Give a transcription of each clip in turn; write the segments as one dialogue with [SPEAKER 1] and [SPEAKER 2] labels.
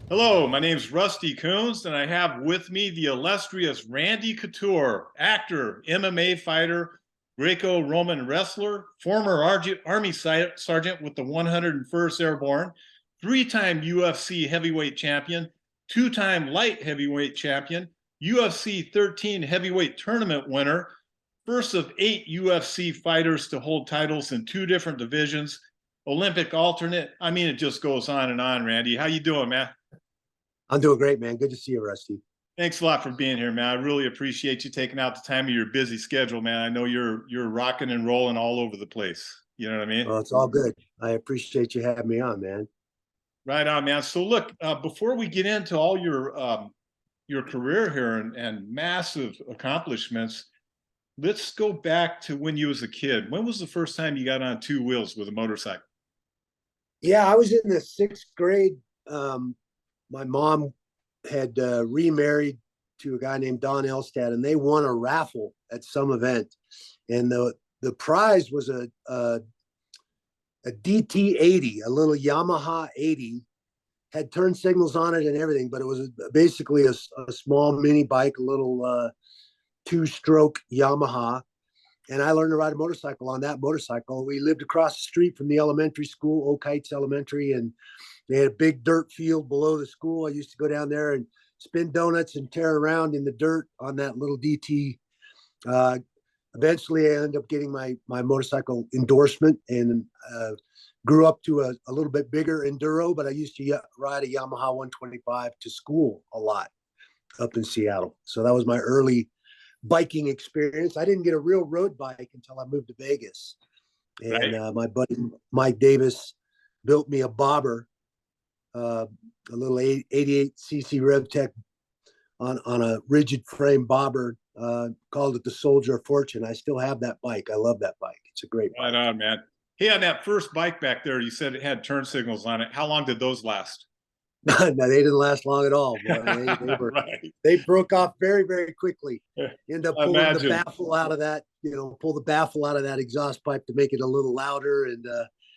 [SPEAKER 1] Hello, my name's Rusty Coones, and I have with me the illustrious Randy Couture, actor, MMA fighter, Greco-Roman wrestler, former Army sergeant with the 101st Airborne, three-time UFC heavyweight champion, two-time light heavyweight champion, UFC 13 heavyweight tournament winner, first of 8 UFC fighters to hold titles in 2 different divisions, Olympic alternate. I mean, it just goes on and on, Randy. How you doing, man?
[SPEAKER 2] I'm doing great, man. Good to see you, Rusty.
[SPEAKER 1] Thanks a lot for being here, man. I really appreciate you taking out the time of your busy schedule, man. I know you're rocking and rolling all over the place. You know what I mean?
[SPEAKER 2] Well, it's all good. I appreciate you having me on, man.
[SPEAKER 1] Right on, man. So look, before we get into all your career here and massive accomplishments, let's go back to when you was a kid. When was the first time you got on 2 wheels with a motorcycle?
[SPEAKER 2] Yeah, I was in the 6th grade. My mom had remarried to a guy named Don Elstad, and they won a raffle at some event, and the prize was a DT 80, a little Yamaha 80, had turn signals on it and everything, but it was basically a small mini bike, a little 2-stroke Yamaha. And I learned to ride a motorcycle on that motorcycle. We lived across the street from the elementary school, Oak Heights Elementary, and they had a big dirt field below the school. I used to go down there and spin donuts and tear around in the dirt on that little DT. Uh, Eventually, I ended up getting my motorcycle endorsement and grew up to a little bit bigger enduro. But I used to ride a Yamaha 125 to school a lot up in Seattle. So that was my early biking experience. I didn't get a real road bike until I moved to Vegas. And
[SPEAKER 1] Right.
[SPEAKER 2] my buddy Mike Davis built me a bobber, a little 88cc RevTech on a rigid frame bobber, called it the Soldier of Fortune. I still have that bike. I love that bike. It's a great
[SPEAKER 1] Right
[SPEAKER 2] bike.
[SPEAKER 1] on, man. Hey, on that first bike back there, you said it had turn signals on it. How long did those last?
[SPEAKER 2] No, they didn't last long at all, boy.
[SPEAKER 1] Right.
[SPEAKER 2] They broke off very, very quickly. You end up
[SPEAKER 1] I
[SPEAKER 2] pulling the
[SPEAKER 1] imagine.
[SPEAKER 2] baffle out of that, pull the baffle out of that exhaust pipe to make it a little louder, and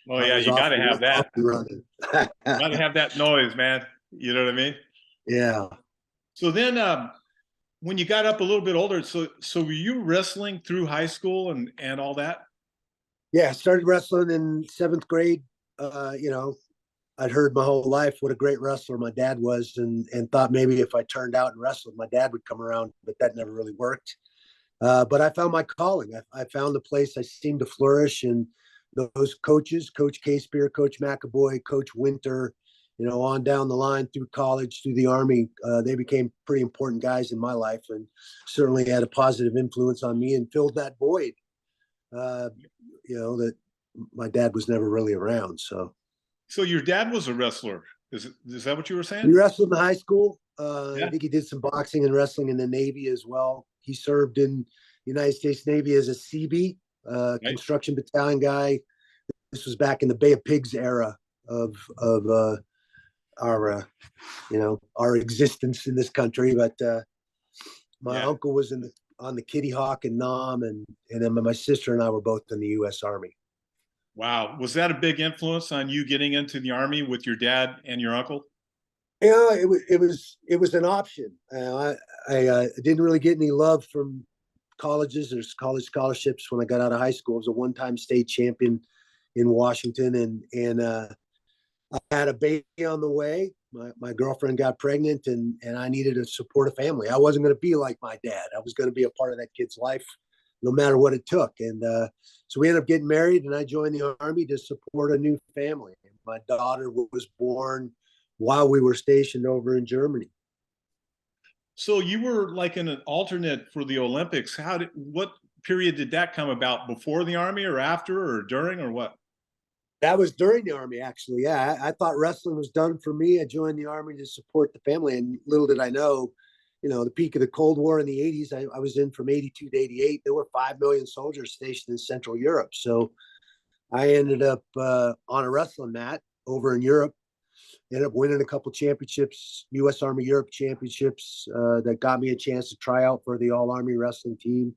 [SPEAKER 1] Oh
[SPEAKER 2] I
[SPEAKER 1] yeah,
[SPEAKER 2] was
[SPEAKER 1] you got to have
[SPEAKER 2] off
[SPEAKER 1] that.
[SPEAKER 2] and running.
[SPEAKER 1] Got to have that noise, man. You know what I mean?
[SPEAKER 2] Yeah.
[SPEAKER 1] So then, when you got up a little bit older, so were you wrestling through high school and all that?
[SPEAKER 2] Yeah, I started wrestling in 7th grade. I'd heard my whole life what a great wrestler my dad was, and thought maybe if I turned out and wrestled, my dad would come around, but that never really worked. But I found my calling. I found the place I seemed to flourish, and those coaches, Coach K Spear, Coach McAvoy, Coach Winter, on down the line through college, through the Army, they became pretty important guys in my life, and certainly had a positive influence on me and filled that void. Uh, that my dad was never really around. So
[SPEAKER 1] So your dad was a wrestler. Is that what you were saying?
[SPEAKER 2] he wrestled in high school. I
[SPEAKER 1] Yeah.
[SPEAKER 2] think he did some boxing and wrestling in the Navy as well. He served in the United States Navy as a CB,
[SPEAKER 1] Right.
[SPEAKER 2] construction battalion guy. This was back in the Bay of Pigs era of our our existence in this country. But my
[SPEAKER 1] Yeah.
[SPEAKER 2] uncle was on the Kitty Hawk and Nam, and then my sister and I were both in the U.S. Army.
[SPEAKER 1] Wow. Was that a big influence on you getting into the Army with your dad and your uncle?
[SPEAKER 2] Yeah, it was an option. I didn't really get any love from colleges or college scholarships when I got out of high school. I was a one-time state champion in Washington, and I had a baby on the way. My girlfriend got pregnant, and I needed to support a family. I wasn't going to be like my dad. I was going to be a part of that kid's life, no matter what it took. And so we ended up getting married, and I joined the Army to support a new family. My daughter was born while we were stationed over in Germany.
[SPEAKER 1] So you were like an alternate for the Olympics. What period did that come about? Before the Army or after or during or what?
[SPEAKER 2] That was during the Army, actually. Yeah, I thought wrestling was done for me. I joined the Army to support the family, and little did I know, the peak of the Cold War in the 80s, I was in from 82 to 88. There were 5 million soldiers stationed in Central Europe. So I ended up on a wrestling mat over in Europe, ended up winning a couple championships, U.S. Army Europe championships, that got me a chance to try out for the All Army wrestling team.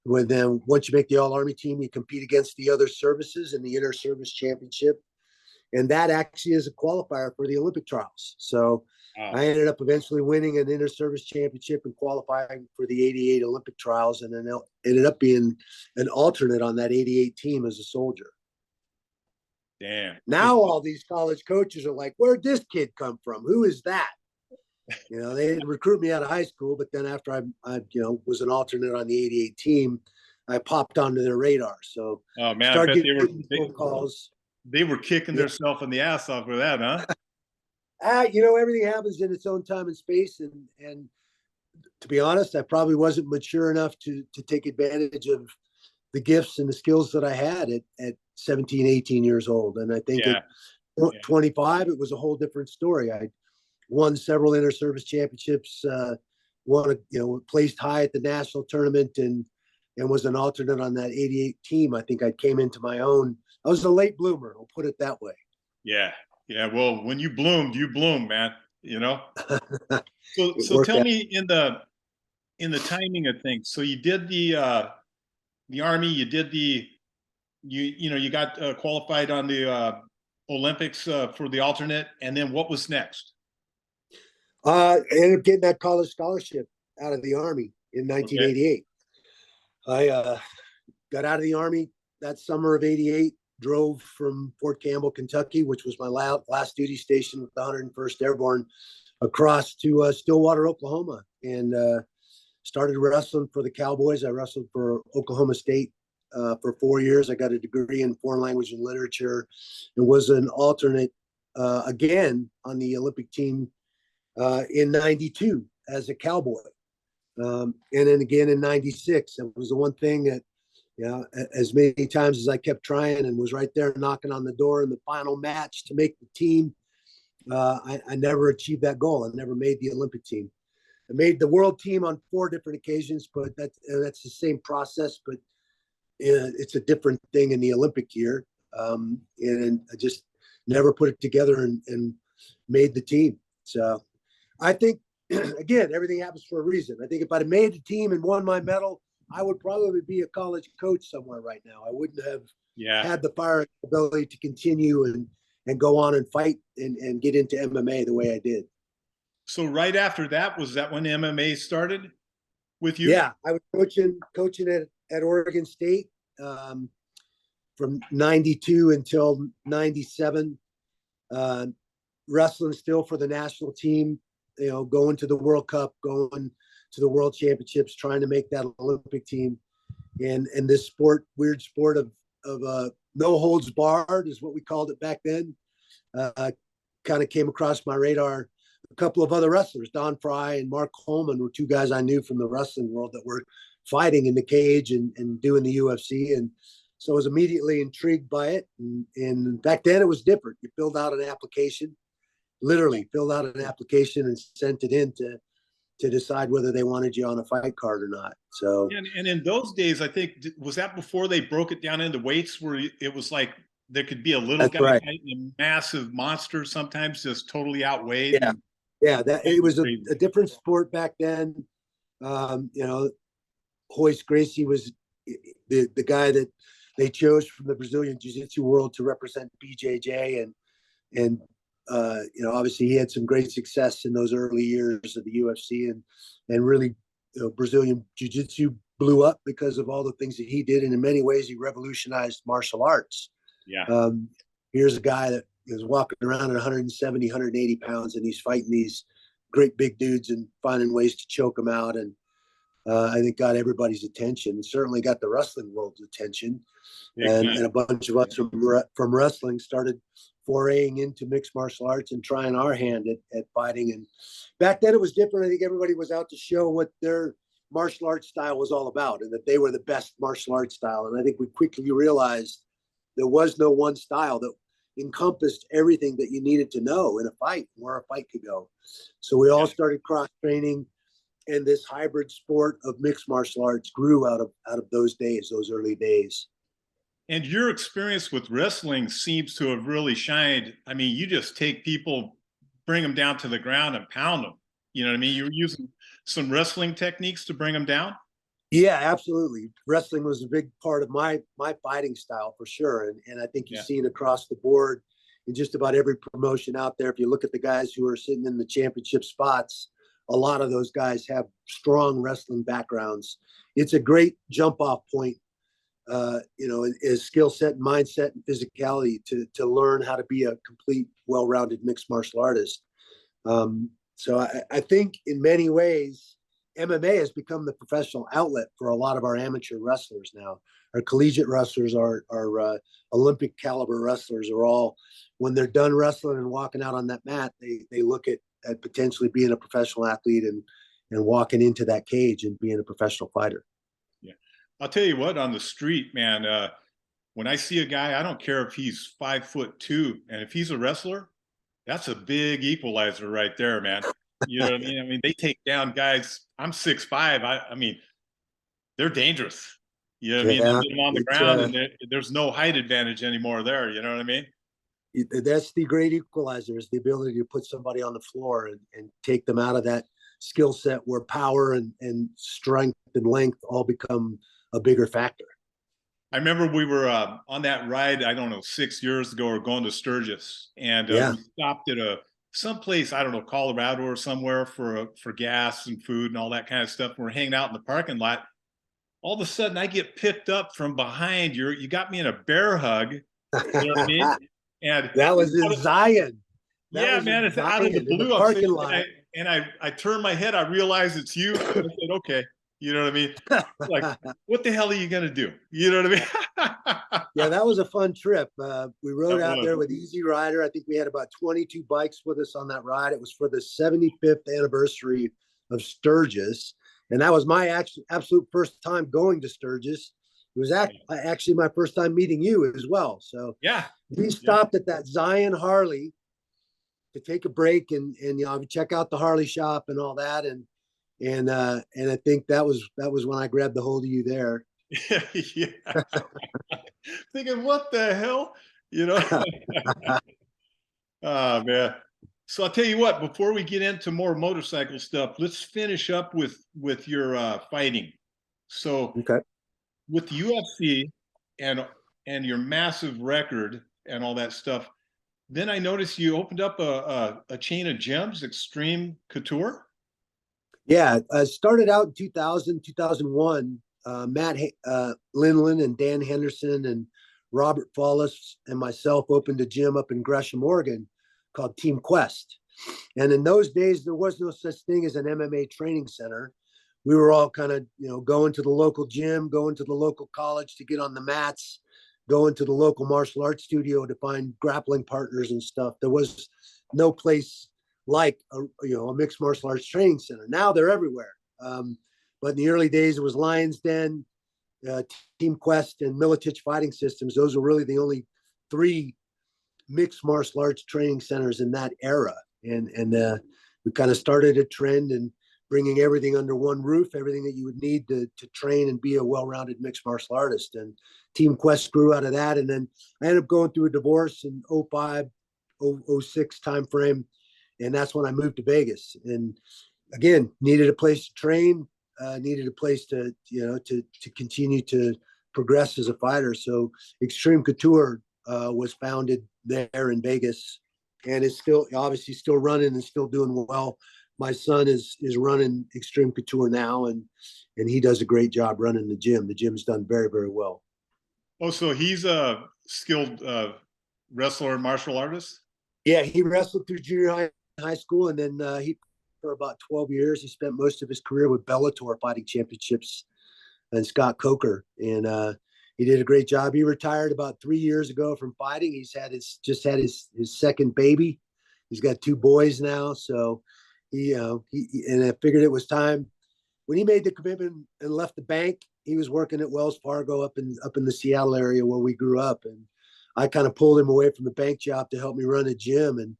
[SPEAKER 2] When then once you make the All Army team, you compete against the other services in the Inter Service Championship, and that actually is a qualifier for the Olympic trials. So
[SPEAKER 1] Wow.
[SPEAKER 2] I ended up eventually winning an inter-service championship and qualifying for the '88 Olympic trials, and then ended up being an alternate on that '88 team as a soldier.
[SPEAKER 1] Damn.
[SPEAKER 2] Now all these college coaches are like, "Where'd this kid come from? Who is that?" You know, they didn't recruit me out of high school, but then after I was an alternate on the '88 team, I popped onto their radar. So
[SPEAKER 1] Oh man, I bet
[SPEAKER 2] started getting phone calls.
[SPEAKER 1] they were kicking
[SPEAKER 2] Yeah.
[SPEAKER 1] themselves in the ass off of that, huh?
[SPEAKER 2] Everything happens in its own time and space, and to be honest, I probably wasn't mature enough to take advantage of the gifts and the skills that I had at 17, 18 years old. And I think
[SPEAKER 1] Yeah.
[SPEAKER 2] at 25, it was a whole different story. I won several inter-service championships, placed high at the national tournament, and was an alternate on that '88 team. I think I came into my own. I was a late bloomer. I'll put it that way.
[SPEAKER 1] Yeah. Yeah. Well, when you bloomed, man. You know. So
[SPEAKER 2] Worked
[SPEAKER 1] tell
[SPEAKER 2] out.
[SPEAKER 1] me in the timing of things. So you did the Army. You did you got qualified on the Olympics for the alternate, and then what was next?
[SPEAKER 2] I ended up getting that college scholarship out of the Army in 1988. Okay. I got out of the Army that summer of '88, drove from Fort Campbell, Kentucky, which was my last duty station with the 101st Airborne, across to Stillwater, Oklahoma, and started wrestling for the Cowboys. I wrestled for Oklahoma State for 4 years. I got a degree in foreign language and literature, and was an alternate again on the Olympic team in '92 as a Cowboy. And then again in '96. It was the one thing that, as many times as I kept trying and was right there knocking on the door in the final match to make the team, I never achieved that goal. I never made the Olympic team. I made the world team on 4 different occasions, but that's the same process, but it's a different thing in the Olympic year. And I just never put it together and made the team. So I think, again, everything happens for a reason. I think if I'd have made the team and won my medal, I would probably be a college coach somewhere right now. I wouldn't have had the fire ability to continue and go on and fight and get into MMA the way I did.
[SPEAKER 1] So right after that, was that when MMA started with you?
[SPEAKER 2] Yeah, I was coaching at Oregon State from '92 until '97. Wrestling still for the national team, going to the World Cup, going to the World Championships, trying to make that Olympic team. And this weird sport of no holds barred is what we called it back then. Kind of came across my radar. A couple of other wrestlers, Don Fry and Mark Coleman, were 2 guys I knew from the wrestling world that were fighting in the cage and doing the UFC. And so I was immediately intrigued by it. And back then it was different. You filled out an application, literally filled out an application and sent it in to decide whether they wanted you on a fight card or not. So,
[SPEAKER 1] and in those days, I think, was that before they broke it down into weights, where it was like there could be a little guy fighting a massive monster, sometimes just totally outweighed.
[SPEAKER 2] Yeah, that it was a different sport back then. Royce Gracie was the guy that they chose from the Brazilian Jiu-Jitsu world to represent BJJ, and obviously he had some great success in those early years of the UFC, and really, Brazilian Jiu-Jitsu blew up because of all the things that he did, and in many ways he revolutionized martial arts.
[SPEAKER 1] Yeah.
[SPEAKER 2] Here's a guy that is walking around at 170, 180 pounds, and he's fighting these great big dudes and finding ways to choke them out. And I think got everybody's attention. Certainly got the wrestling world's attention, and a bunch of us from wrestling started foraying into mixed martial arts and trying our hand at fighting. And back then it was different. I think everybody was out to show what their martial arts style was all about, and that they were the best martial arts style. And I think we quickly realized there was no one style that encompassed everything that you needed to know in a fight, where a fight could go. So we all started cross training, and this hybrid sport of mixed martial arts grew out of those days, those early days.
[SPEAKER 1] And your experience with wrestling seems to have really shined. I mean, you just take people, bring them down to the ground and pound them. You know what I mean? You were using some wrestling techniques to bring them down?
[SPEAKER 2] Yeah, absolutely. Wrestling was a big part of my fighting style for sure. And I think you've seen across the board in just about every promotion out there. If you look at the guys who are sitting in the championship spots, a lot of those guys have strong wrestling backgrounds. It's a great jump off point, is skill set, mindset, and physicality to learn how to be a complete, well-rounded mixed martial artist. So I think in many ways, MMA has become the professional outlet for a lot of our amateur wrestlers now. Our collegiate wrestlers, our Olympic caliber wrestlers are all, when they're done wrestling and walking out on that mat, they look at potentially being a professional athlete and walking into that cage and being a professional fighter.
[SPEAKER 1] Yeah. I'll tell you what, on the street, man, when I see a guy, I don't care if he's 5'2", and if he's a wrestler, that's a big equalizer right there, man. You know what I mean? I mean, they take down guys. I'm 6'5". I mean, they're dangerous. You know what I mean? They get them on the ground, and there's no height advantage anymore there. You know what I mean?
[SPEAKER 2] That's the great equalizer, is the ability to put somebody on the floor and take them out of that skill set where power and strength and length all become a bigger factor.
[SPEAKER 1] I remember we were on that ride, I don't know, 6 years ago, or going to Sturgis, and we stopped at someplace, I don't know, Colorado or somewhere for gas and food and all that kind of stuff. And we're hanging out in the parking lot. All of a sudden, I get picked up from behind. You got me in a bear hug. You know what I mean? And
[SPEAKER 2] that was in Zion.
[SPEAKER 1] Yeah, man, it's out of the blue.
[SPEAKER 2] Parking lot.
[SPEAKER 1] And I turned my head. I realized it's you. I said, okay. You know what I mean? Like, what the hell are you going to do? You know what I mean?
[SPEAKER 2] Yeah, that was a fun trip. We rode out there with Easy Rider. I think we had about 22 bikes with us on that ride. It was for the 75th anniversary of Sturgis. And that was my absolute first time going to Sturgis. It was actually my first time meeting you as well. So
[SPEAKER 1] yeah,
[SPEAKER 2] we stopped at that Zion Harley to take a break and check out the Harley shop and all that. And I think that was when I grabbed the hold of you there.
[SPEAKER 1] Yeah. Thinking, what the hell? You know? Oh, man. So I'll tell you what, before we get into more motorcycle stuff, let's finish up with your fighting. So with UFC and your massive record and all that stuff, then I noticed you opened up a chain of gyms, Extreme Couture.
[SPEAKER 2] Yeah, I started out in 2000, 2001. Matt Linlin and Dan Henderson and Robert Follis and myself opened a gym up in Gresham, Oregon called Team Quest. And in those days, there was no such thing as an MMA training center. We were all kind of, going to the local gym, going to the local college to get on the mats, going to the local martial arts studio to find grappling partners and stuff. There was no place like a mixed martial arts training center. Now they're everywhere. But in the early days, it was Lions Den, Team Quest, and Militich Fighting Systems. Those were really the only three mixed martial arts training centers in that era. And we kind of started a trend and bringing everything under one roof, everything that you would need to train and be a well-rounded mixed martial artist. And Team Quest grew out of that. And then I ended up going through a divorce in 05, 06 timeframe. And that's when I moved to Vegas. And again, needed a place to train, needed a place to continue to progress as a fighter. So Extreme Couture was founded there in Vegas, and it's obviously still running and still doing well. My son is running Extreme Couture now, and he does a great job running the gym. The gym's done very, very well.
[SPEAKER 1] Oh, so he's a skilled wrestler and martial artist?
[SPEAKER 2] Yeah, he wrestled through junior high school, and then for about 12 years, he spent most of his career with Bellator Fighting Championships and Scott Coker, and he did a great job. He retired about 3 years ago from fighting. He's just had his second baby. He's got 2 boys now, so he and I figured it was time. When he made the commitment and left the bank, he was working at Wells Fargo up in the Seattle area where we grew up, and I kind of pulled him away from the bank job to help me run a gym. And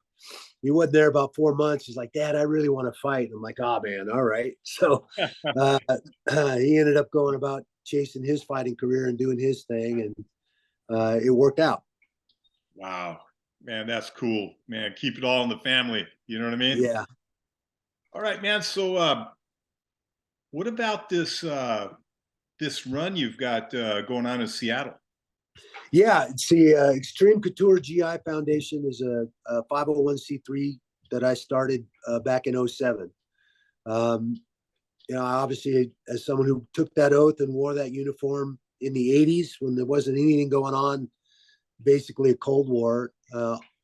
[SPEAKER 2] he wasn't there about 4 months. He's like, "Dad, I really want to fight." And I'm like, "Oh man, all right." So he ended up going about chasing his fighting career and doing his thing, and it worked out.
[SPEAKER 1] Wow, man, that's cool, man. Keep it all in the family. You know what I mean?
[SPEAKER 2] Yeah.
[SPEAKER 1] All right, man. So what about this run you've got going on in Seattle?
[SPEAKER 2] Yeah, it's the Extreme Couture GI Foundation is a 501c3 that I started back in '07. Um, obviously, as someone who took that oath and wore that uniform in the '80s when there wasn't anything going on, basically a Cold War,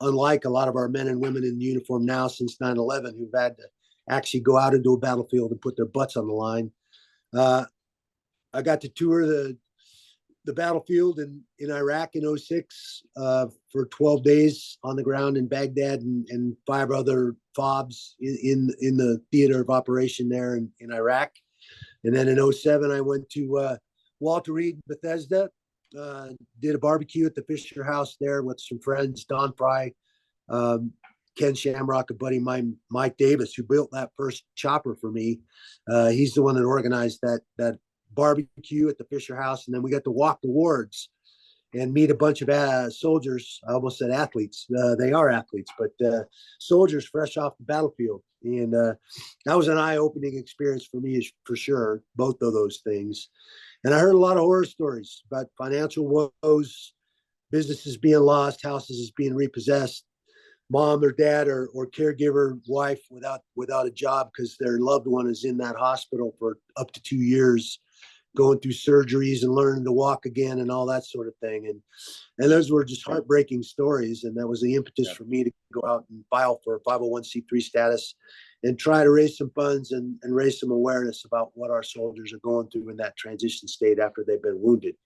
[SPEAKER 2] unlike a lot of our men and women in uniform now since 9/11 who've had to actually go out into a battlefield and put their butts on the line. I got to tour the battlefield in Iraq in '06 for 12 days on the ground in Baghdad and 5 other FOBs in the theater of operation there in Iraq. And then in '07, I went to Walter Reed, Bethesda, did a barbecue at the Fisher House there with some friends, Don Fry, Ken Shamrock, a buddy of mine, Mike Davis, who built that first chopper for me. He's the one that organized that barbecue at the Fisher House, and then we got to walk the wards and meet a bunch of soldiers. I almost said athletes. They are athletes, but soldiers fresh off the battlefield. And that was an eye-opening experience for me, for sure, both of those things. And I heard a lot of horror stories about financial woes, businesses being lost, houses being repossessed, mom or dad or caregiver wife without a job because their loved one is in that hospital for up to 2 years, going through surgeries and learning to walk again and all that sort of thing. And those were just heartbreaking stories. And that was the impetus for me to go out and file for a 501c3 status and try to raise some funds and raise some awareness about what our soldiers are going through in that transition state after they've been wounded.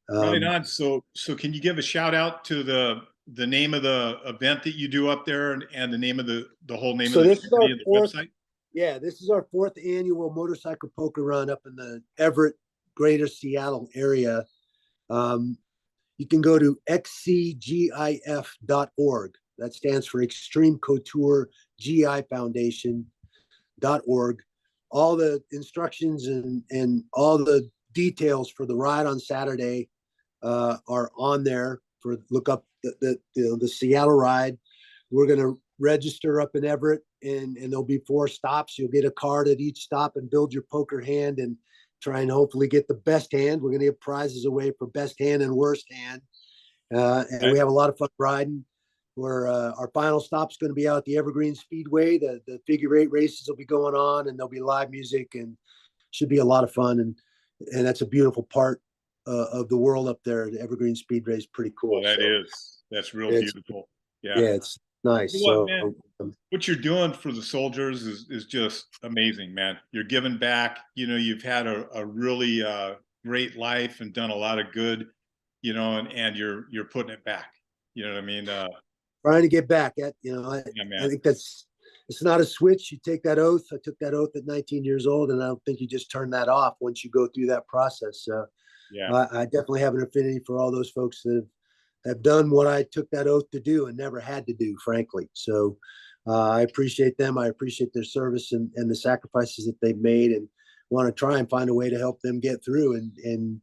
[SPEAKER 1] Right on. So can you give a shout out to the name of the event that you do up there and the name of the whole name
[SPEAKER 2] so
[SPEAKER 1] of the
[SPEAKER 2] this is our fourth,
[SPEAKER 1] website?
[SPEAKER 2] Yeah, this is our 4th annual motorcycle poker run up in the Everett, Greater Seattle area. You can go to xcgif.org. That stands for Extreme Couture GI Foundation.org. All the instructions and all the details for the ride on Saturday are on there. Look up the Seattle ride. We're going to register up in Everett, and there'll be 4 stops. You'll get a card at each stop and build your poker hand and try and hopefully get the best hand. We're going to give prizes away for best hand and worst hand. And we have a lot of fun riding. Our final stop's going to be out at the Evergreen Speedway. The figure 8 races will be going on, and there'll be live music, and should be a lot of fun. And that's a beautiful part of the world up there. The Evergreen Speedway is pretty cool.
[SPEAKER 1] Well, that's real beautiful. Yeah,
[SPEAKER 2] it's nice.
[SPEAKER 1] You know what, what you're doing for the soldiers is just amazing, man. You're giving back. You've had a really great life and done a lot of good, and you're putting it back. You know what I mean?
[SPEAKER 2] Trying to get back at, I think it's not a switch. You take that oath. I took that oath at 19 years old, and I don't think you just turn that off once you go through that process. So I definitely have an affinity for all those folks that have done what I took that oath to do and never had to do, frankly. So I appreciate them. I appreciate their service and the sacrifices that they've made, and want to try and find a way to help them get through and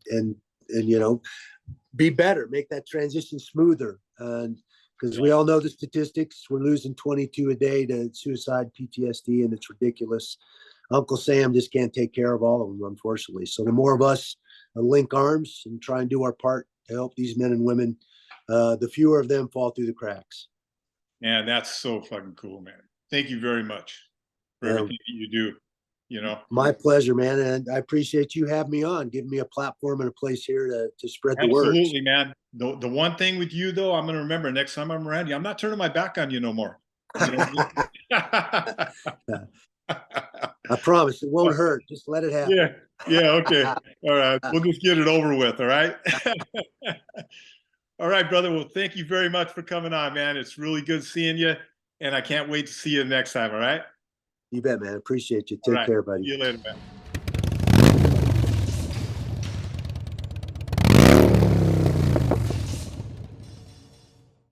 [SPEAKER 2] be better, make that transition smoother. And because we all know the statistics, we're losing 22 a day to suicide, PTSD, and it's ridiculous. Uncle Sam just can't take care of all of them, unfortunately. So the more of us link arms and try and do our part to help these men and women, the fewer of them fall through the cracks.
[SPEAKER 1] Man, that's so fucking cool, man. Thank you very much for everything that you do.
[SPEAKER 2] My pleasure, man. And I appreciate you having me on, giving me a platform and a place here to spread the word.
[SPEAKER 1] Absolutely, man. The one thing with you, though, I'm going to remember next time I'm around you, I'm not turning my back on you no more.
[SPEAKER 2] I promise it won't hurt. Just let it happen.
[SPEAKER 1] Yeah. Okay. All right. We'll just get it over with. All right. All right, brother. Well, thank you very much for coming on, man. It's really good seeing you, and I can't wait to see you next time. All right.
[SPEAKER 2] You bet, man. Appreciate you. Take care, buddy.
[SPEAKER 1] See you later, man.